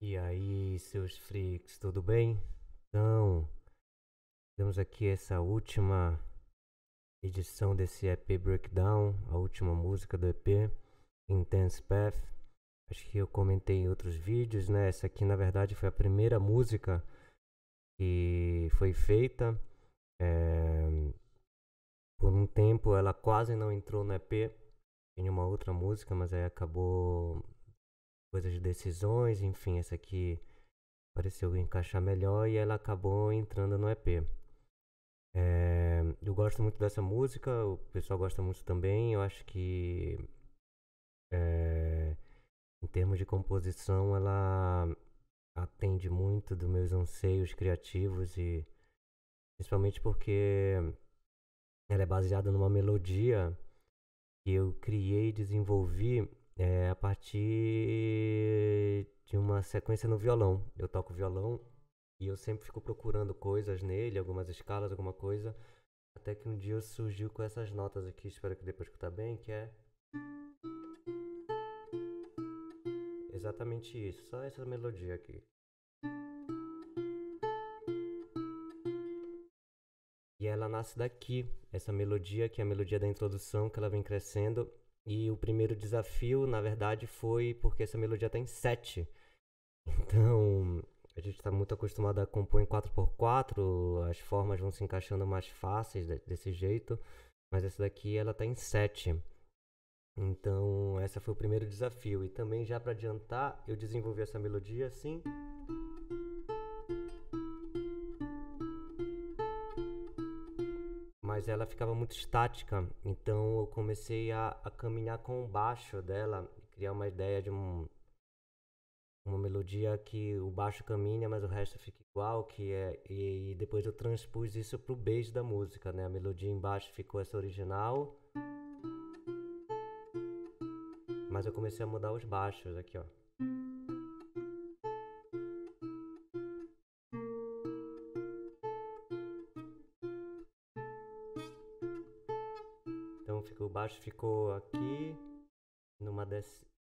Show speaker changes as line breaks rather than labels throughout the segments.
E aí, seus freaks, tudo bem? Então, temos aqui essa última edição desse EP Breakdown, a última música do EP, Intense Path. Acho que eu comentei em outros vídeos, né? Essa aqui, na verdade, foi a primeira música que foi feita. Por um tempo, ela quase não entrou no EP. Tinha uma outra música, mas aí acabou coisas de decisões, enfim, essa aqui pareceu encaixar melhor e ela acabou entrando no EP. Eu gosto muito dessa música, o pessoal gosta muito também. Eu acho que em termos de composição ela atende muito dos meus anseios criativos e principalmente porque ela é baseada numa melodia que eu criei e desenvolvi a partir de uma sequência no violão. Eu toco violão e eu sempre fico procurando coisas nele, algumas escalas, alguma coisa. Até que um dia surgiu com essas notas aqui, espero que depois escutar bem, que é exatamente isso, só essa melodia aqui. E ela nasce daqui, essa melodia, que é a melodia da introdução, que ela vem crescendo. E o primeiro desafio, na verdade, foi porque essa melodia tá em 7. Então, a gente está muito acostumado a compor em 4x4, as formas vão se encaixando mais fáceis desse jeito, mas essa daqui ela tá em 7. Então, esse foi o primeiro desafio. E também, já para adiantar, eu desenvolvi essa melodia assim. Mas ela ficava muito estática, então eu comecei a caminhar com o baixo dela, criar uma ideia de uma melodia que o baixo caminha, mas o resto fica igual, e depois eu transpus isso pro bass da música, né? A melodia embaixo ficou essa original, mas eu comecei a mudar os baixos aqui, ó. Então o baixo ficou aqui, numa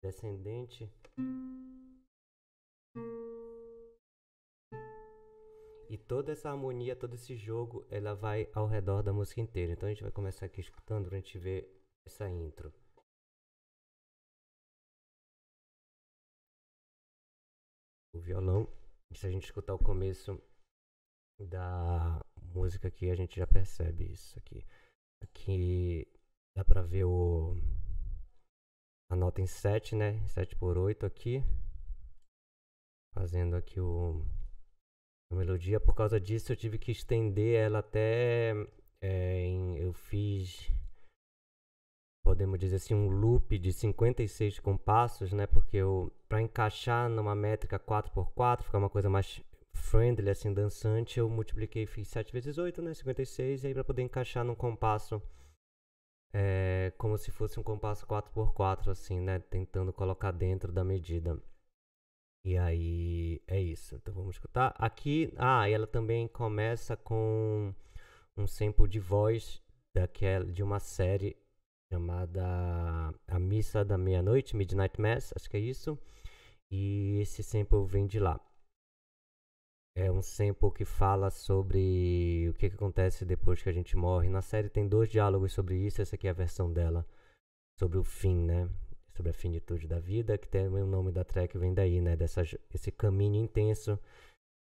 descendente. E toda essa harmonia, todo esse jogo, ela vai ao redor da música inteira. Então a gente vai começar aqui escutando pra gente ver essa intro. O violão, se a gente escutar o começo da música aqui, a gente já percebe isso aqui. Aqui dá pra ver a nota em 7, né? 7/8 aqui. Fazendo aqui a melodia. Por causa disso eu tive que estender ela até... eu fiz, podemos dizer assim, um loop de 56 compassos, né? Porque para encaixar numa métrica 4x4, ficar uma coisa mais friendly, assim, dançante, eu multipliquei, fiz 7 vezes 8, né? 56, e aí para poder encaixar num compasso como se fosse um compasso 4x4, assim, né? Tentando colocar dentro da medida. E aí é isso. Então vamos escutar. Aqui, e ela também começa com um sample de voz de uma série chamada A Missa da Meia-Noite, Midnight Mass, acho que é isso. E esse sample vem de lá. É um sample que fala sobre o que acontece depois que a gente morre. Na série tem 2 diálogos sobre isso, essa aqui é a versão dela, sobre o fim, né? Sobre a finitude da vida, que tem o nome da track vem daí, né? Esse caminho intenso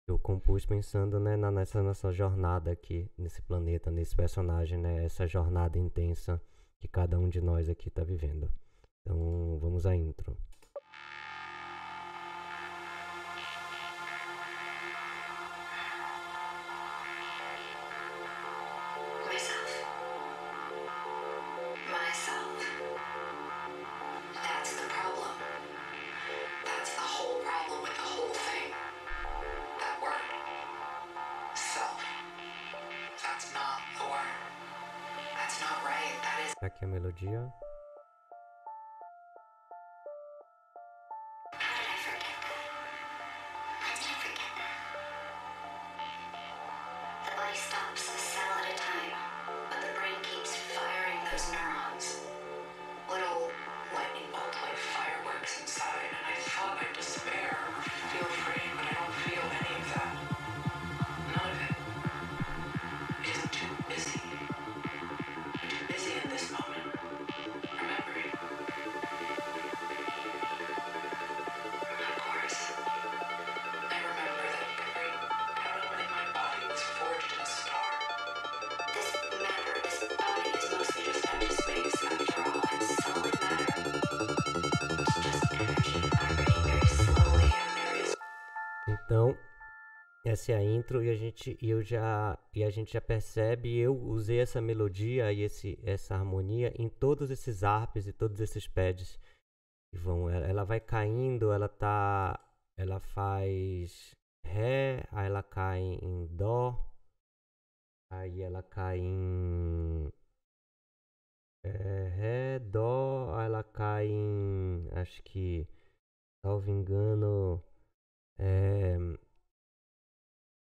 que eu compus pensando, né, nessa nossa jornada aqui, nesse planeta, nesse personagem, né? Essa jornada intensa que cada um de nós aqui está vivendo. Então, vamos à intro. Aqui a melodia. Então, essa é a intro e a gente já percebe, eu usei essa melodia e essa harmonia em todos esses arpes e todos esses pads que vão, ela vai caindo, ela faz ré, aí ela cai em dó, aí ela cai em ré, dó, aí ela cai em, acho que, salvo engano,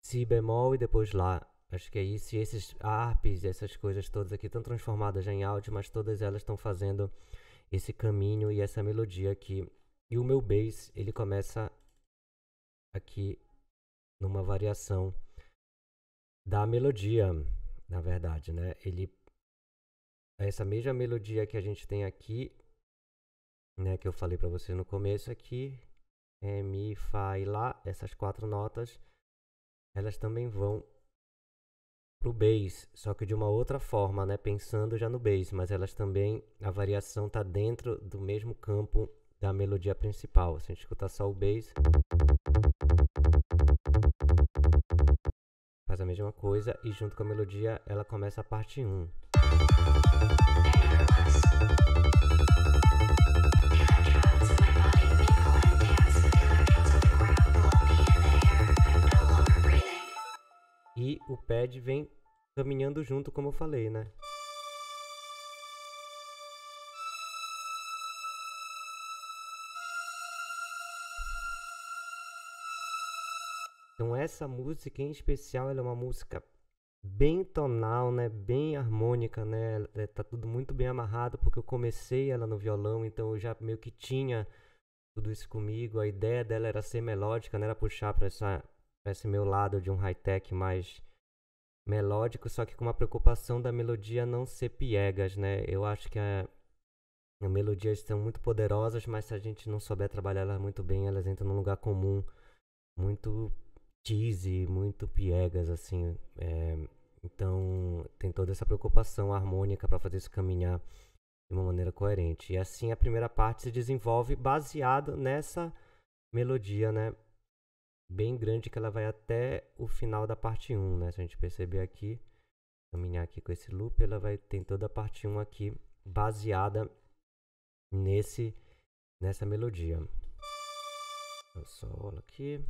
si bemol e depois lá. Acho que é isso. E esses arpes, essas coisas todas aqui estão transformadas já em áudio, mas todas elas estão fazendo esse caminho e essa melodia aqui. E o meu bass, ele começa aqui numa variação da melodia, na verdade, né? Essa mesma melodia que a gente tem aqui, né, que eu falei para você no começo aqui, mi, fá e lá, essas 4 notas, elas também vão pro bass, só que de uma outra forma, né, pensando já no bass, mas elas também, a variação tá dentro do mesmo campo da melodia principal. Se a gente escutar só o bass, faz a mesma coisa e junto com a melodia ela começa a parte 1. E o pad vem caminhando junto, como eu falei, né? Então essa música em especial, ela é uma música bem tonal, né? Bem harmônica, né? Tá tudo muito bem amarrado, porque eu comecei ela no violão, então eu já meio que tinha tudo isso comigo. A ideia dela era ser melódica, né? Era puxar para esse meu lado de um high-tech mais melódico, só que com uma preocupação da melodia não ser piegas, né? Eu acho que as melodias são muito poderosas, mas se a gente não souber trabalhar elas muito bem, elas entram num lugar comum, muito cheesy, muito piegas, assim. Então tem toda essa preocupação harmônica para fazer isso caminhar de uma maneira coerente. E assim a primeira parte se desenvolve baseado nessa melodia, né? Bem grande, que ela vai até o final da parte 1, né? Se a gente perceber aqui, caminhar aqui com esse loop, ela vai ter toda a parte 1 aqui baseada nessa melodia. O solo aqui.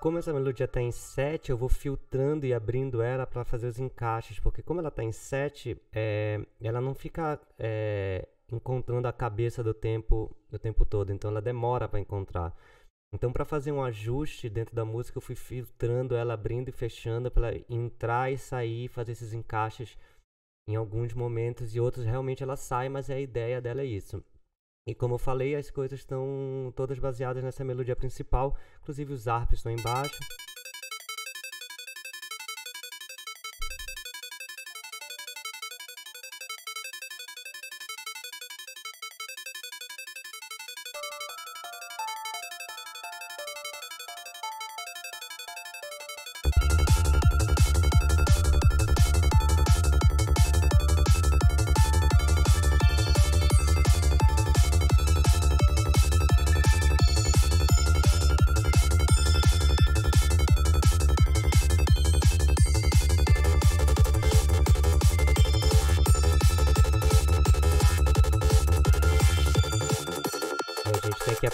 Como essa melodia está em 7, eu vou filtrando e abrindo ela para fazer os encaixes, porque como ela está em 7, ela não fica encontrando a cabeça do tempo todo, então ela demora para encontrar. Então, para fazer um ajuste dentro da música, eu fui filtrando ela, abrindo e fechando para ela entrar e sair, fazer esses encaixes em alguns momentos, e outros realmente ela sai, mas a ideia dela é isso. E como eu falei, as coisas estão todas baseadas nessa melodia principal, inclusive os arpes estão embaixo.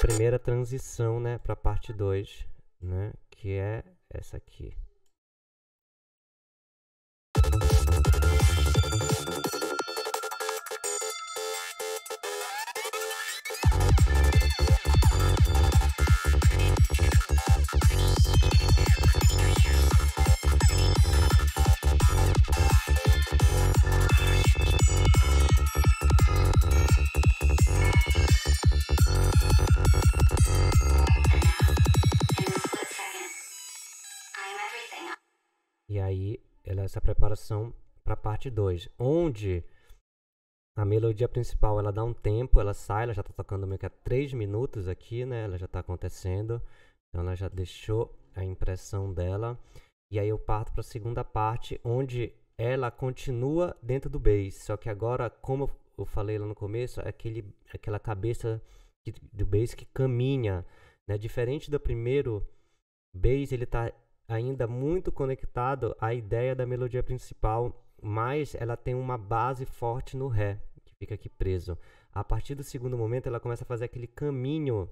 primeira transição, né, para a parte 2, né, que é essa aqui. E aí, essa preparação para a parte 2, onde a melodia principal, ela dá um tempo, ela sai, ela já está tocando meio que há 3 minutos aqui, né? Ela já está acontecendo, então ela já deixou a impressão dela. E aí eu parto para a segunda parte, onde ela continua dentro do bass, só que agora, como eu falei lá no começo, é aquela cabeça do bass que caminha, né? Diferente do primeiro bass, ele está ainda muito conectado à ideia da melodia principal, mas ela tem uma base forte no Ré, que fica aqui preso. A partir do segundo momento, ela começa a fazer aquele caminho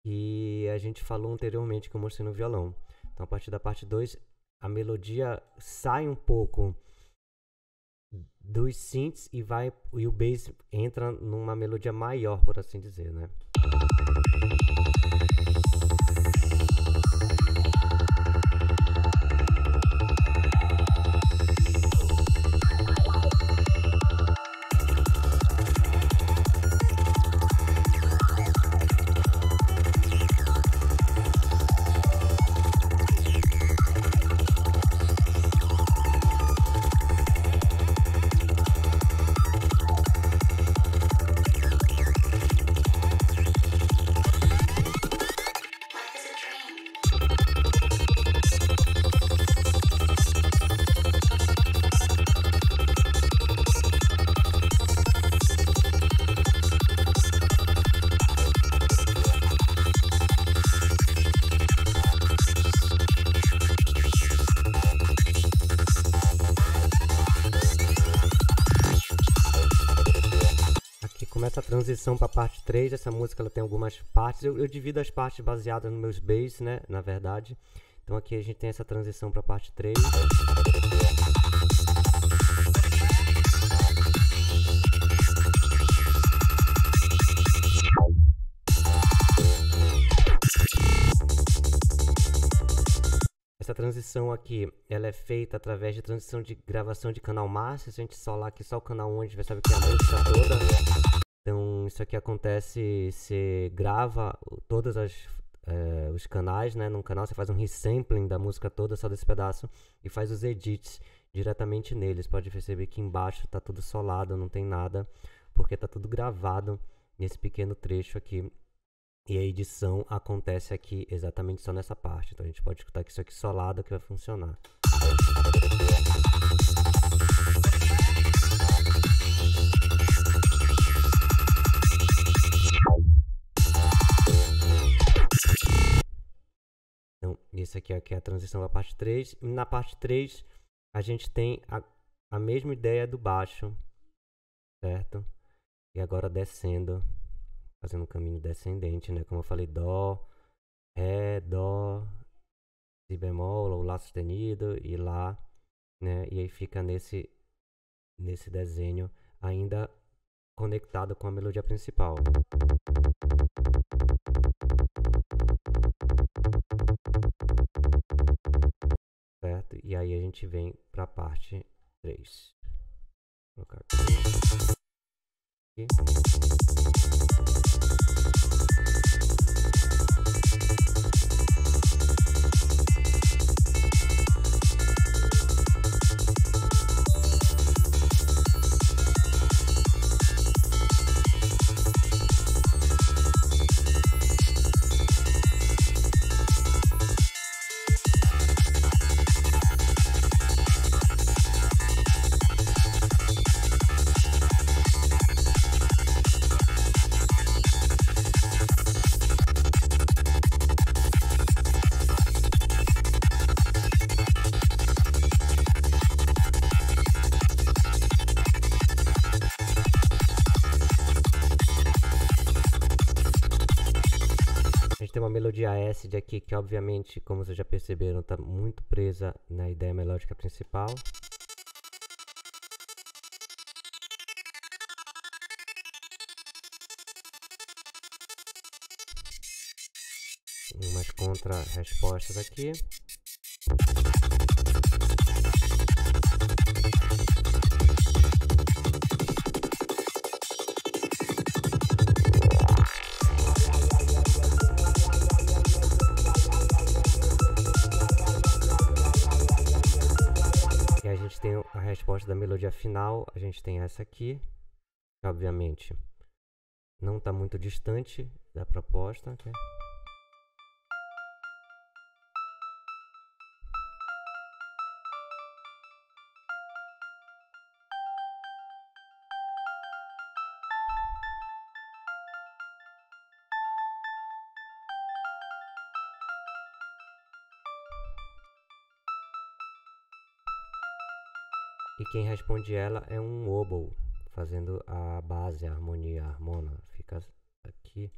que a gente falou anteriormente, que eu mostrei no violão. Então, a partir da parte 2, a melodia sai um pouco dos synths e o bass entra numa melodia maior, por assim dizer, né? Começa a transição para a parte 3, essa música ela tem algumas partes, eu divido as partes baseadas nos meus bass, né, na verdade. Então aqui a gente tem essa transição para a parte 3. Essa transição aqui, ela é feita através de transição de gravação de canal master. Se a gente solar aqui só o canal 1, a gente vai saber que é a música toda. Então isso aqui acontece, você grava todos os canais, né? Num canal você faz um resampling da música toda, só desse pedaço, e faz os edits diretamente neles. Pode perceber que embaixo tá tudo solado, não tem nada, porque tá tudo gravado nesse pequeno trecho aqui. E a edição acontece aqui exatamente só nessa parte. Então a gente pode escutar isso aqui solado que vai funcionar. Então, isso aqui é a transição para a parte 3. E na parte 3, a gente tem a mesma ideia do baixo, certo? E agora descendo, fazendo um caminho descendente, né? Como eu falei, Dó, Ré, Dó, Si bemol, ou Lá sustenido e Lá, né? E aí fica nesse desenho ainda conectado com a melodia principal. Certo? E aí a gente vem para a parte 3. Vou colocar aqui. gente tem uma melodia acid aqui que, obviamente, como vocês já perceberam, está muito presa na ideia melódica principal. Umas contra-respostas aqui. E a gente tem a resposta da melodia final, a gente tem essa aqui, que obviamente não está muito distante da proposta. Okay? E quem responde ela é um oboe, fazendo a base, a harmonia, a harmona. Fica aqui.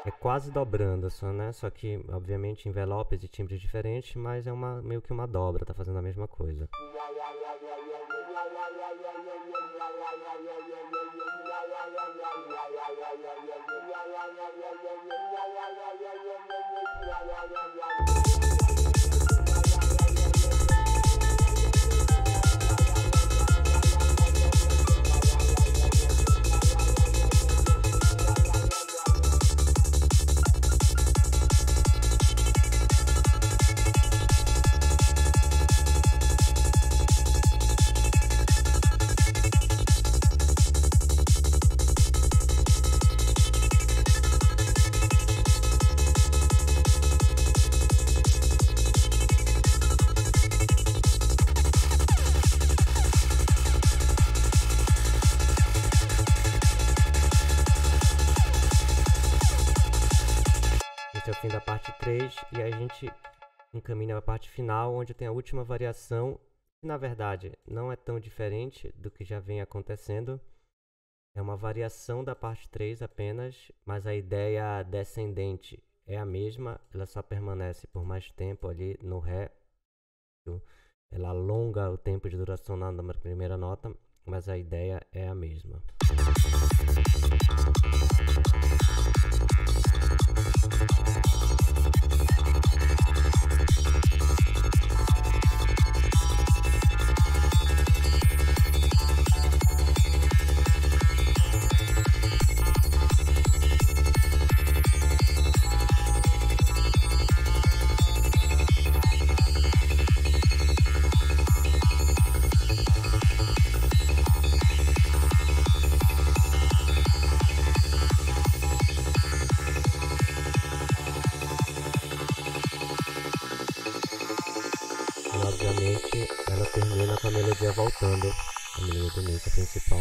É quase dobrando, né? Só que, obviamente, envelopes e timbres diferentes, mas é meio que uma dobra, tá fazendo a mesma coisa. Esse é o fim da parte 3 e a gente encaminha a parte final, onde tem a última variação, que na verdade não é tão diferente do que já vem acontecendo. É uma variação da parte 3 apenas, mas a ideia descendente é a mesma, ela só permanece por mais tempo ali no Ré. Ela alonga o tempo de duração na primeira nota, mas a ideia é a mesma. Obviamente ela termina com a melodia voltando, a melodia do início principal,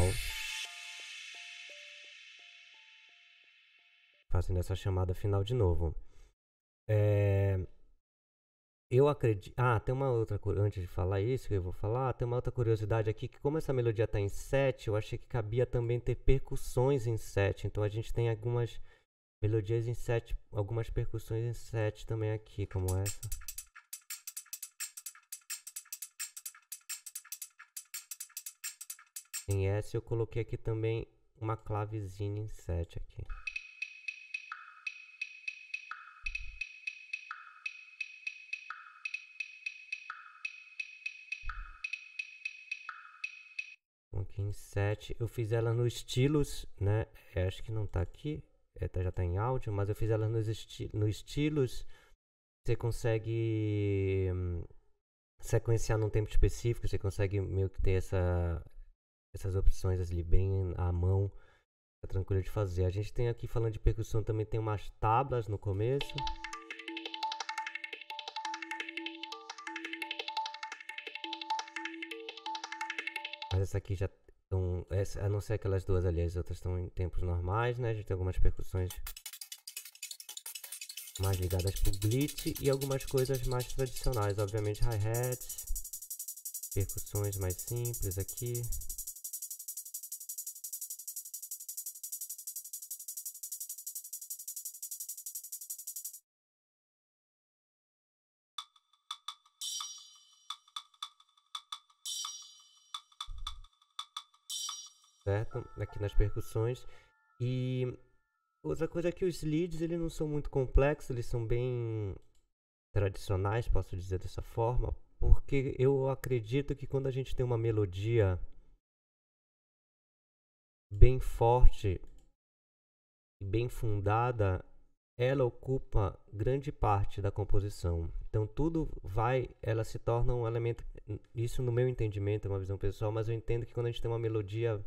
fazendo essa chamada final de novo. Eu acredito... tem uma outra... Antes de falar isso que eu vou falar, tem uma outra curiosidade aqui, que como essa melodia está em 7, eu achei que cabia também ter percussões em 7, então a gente tem algumas melodias em 7, algumas percussões em 7 também aqui, como essa. Em S eu coloquei aqui também uma clavezinha em 7 aqui. Aqui em 7, eu fiz ela no estilos, né? Acho que não tá aqui, já tá em áudio, mas eu fiz ela no estilos. Você consegue sequenciar num tempo específico, você consegue meio que ter essas opções ali bem à mão, é tranquilo de fazer. A gente tem aqui, falando de percussão, também tem umas tablas no começo. Mas essa aqui já estão, a não ser aquelas duas ali, as outras estão em tempos normais, né? A gente tem algumas percussões mais ligadas pro glitch e algumas coisas mais tradicionais, obviamente hi-hats, percussões mais simples aqui. certo? Aqui nas percussões. E outra coisa é que os leads, eles não são muito complexos, eles são bem tradicionais, posso dizer dessa forma, porque eu acredito que quando a gente tem uma melodia bem forte e bem fundada, ela ocupa grande parte da composição. Então ela se torna um elemento, isso no meu entendimento, é uma visão pessoal, mas eu entendo que quando a gente tem uma melodia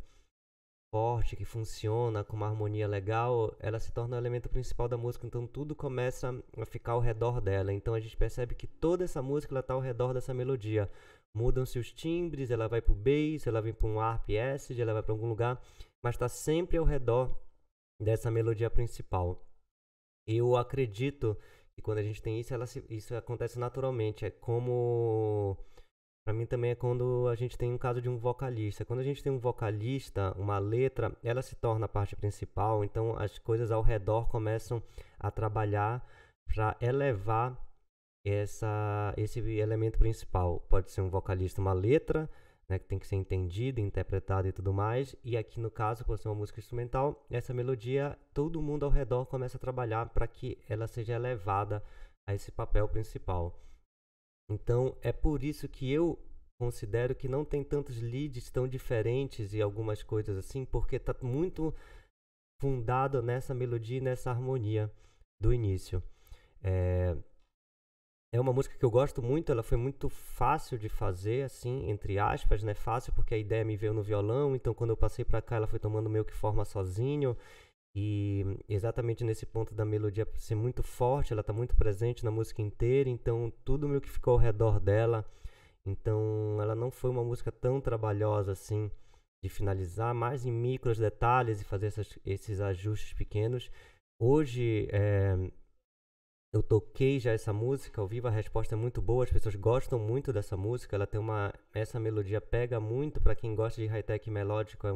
forte, que funciona, com uma harmonia legal, ela se torna o elemento principal da música, então tudo começa a ficar ao redor dela. Então a gente percebe que toda essa música está ao redor dessa melodia. Mudam-se os timbres, ela vai para o bass, ela vem para um harp acid, ela vai para algum lugar, mas está sempre ao redor dessa melodia principal. Eu acredito que quando a gente tem isso, isso acontece naturalmente. É como... Pra mim também é quando a gente tem um caso de um vocalista. Quando a gente tem um vocalista, uma letra, ela se torna a parte principal, então as coisas ao redor começam a trabalhar para elevar esse elemento principal. Pode ser um vocalista, uma letra, né, que tem que ser entendida, interpretada e tudo mais. E aqui no caso, por ser uma música instrumental, essa melodia, todo mundo ao redor começa a trabalhar para que ela seja elevada a esse papel principal. Então é por isso que eu considero que não tem tantos leads tão diferentes e algumas coisas assim, porque está muito fundado nessa melodia e nessa harmonia do início. É uma música que eu gosto muito, ela foi muito fácil de fazer, assim, entre aspas, né? Fácil porque a ideia me veio no violão, então quando eu passei para cá ela foi tomando meio que forma sozinho. E exatamente nesse ponto da melodia ser muito forte, ela está muito presente na música inteira, então tudo meio que ficou ao redor dela. Então ela não foi uma música tão trabalhosa assim de finalizar, mais em micros detalhes e fazer esses ajustes pequenos. Hoje eu toquei já essa música ao vivo, a resposta é muito boa, as pessoas gostam muito dessa música, ela tem essa melodia pega muito para quem gosta de high-tech melódico,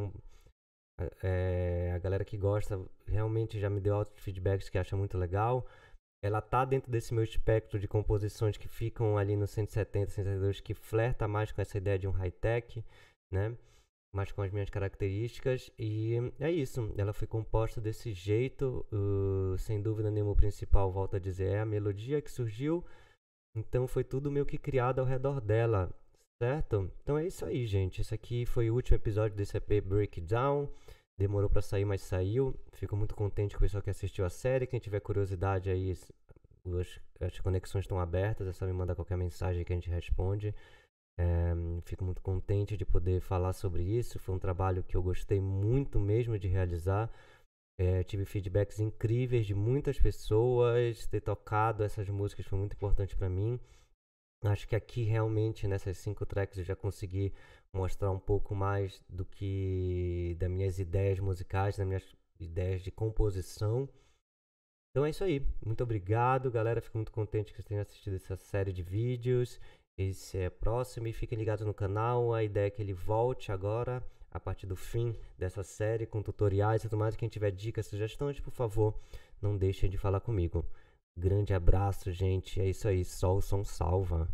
a galera que gosta realmente já me deu altos feedbacks que acha muito legal. Ela tá dentro desse meu espectro de composições que ficam ali no 170, 172, que flerta mais com essa ideia de um high-tech, né? Mais com as minhas características. E é isso, ela foi composta desse jeito. Sem dúvida nenhuma, o principal, volto a dizer, é a melodia que surgiu. Então foi tudo meio que criado ao redor dela, certo? Então é isso aí, gente. Esse aqui foi o último episódio desse EP Breakdown. Demorou pra sair, mas saiu. Fico muito contente com o pessoal que assistiu a série. Quem tiver curiosidade aí, as conexões estão abertas. É só me mandar qualquer mensagem que a gente responde. Fico muito contente de poder falar sobre isso. Foi um trabalho que eu gostei muito mesmo de realizar. Tive feedbacks incríveis de muitas pessoas. Ter tocado essas músicas foi muito importante para mim. Acho que aqui realmente nessas 5 tracks eu já consegui mostrar um pouco mais das minhas ideias musicais, das minhas ideias de composição. Então é isso aí. Muito obrigado, galera. Fico muito contente que vocês tenham assistido essa série de vídeos. Esse é próximo e fiquem ligados no canal. A ideia é que ele volte agora, a partir do fim dessa série, com tutoriais e tudo mais. Quem tiver dicas, sugestões, por favor, não deixem de falar comigo. Grande abraço, gente. É isso aí. Só o som salva.